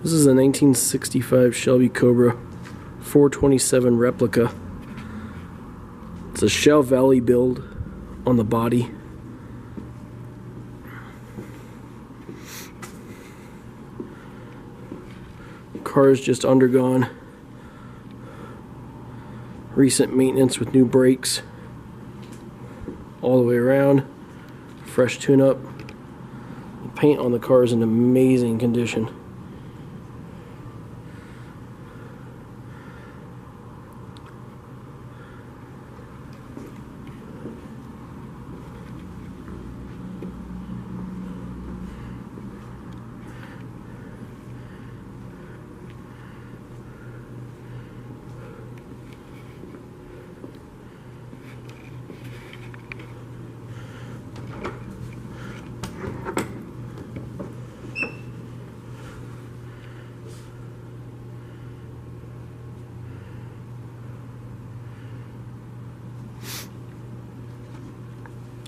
This is a 1965 Shelby Cobra 427 replica. It's a Shell Velly build on the body. Car has just undergone recent maintenance with new brakes all the way around, fresh tune-up. The paint on the car is in amazing condition.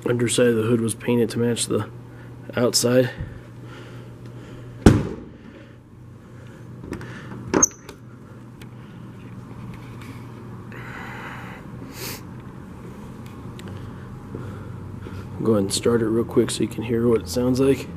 Underside of the hood was painted to match the outside. Go ahead and start it real quick so you can hear what it sounds like.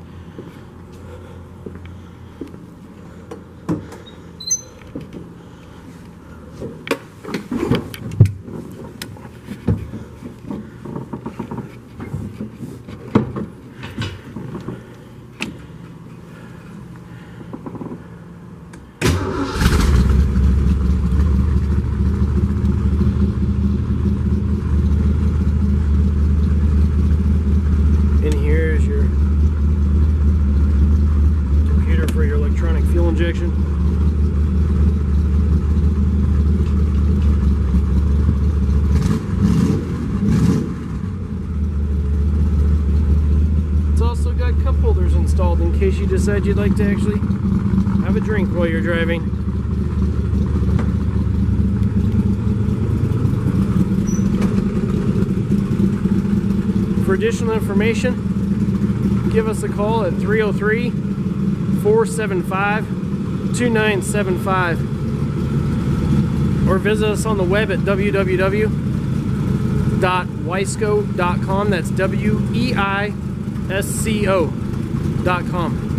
For your electronic fuel injection. It's also got cup holders installed in case you decide you'd like to actually have a drink while you're driving. For additional information, give us a call at 303-475-2975 or visit us on the web at www.weisco.com. That's WEISCO.com.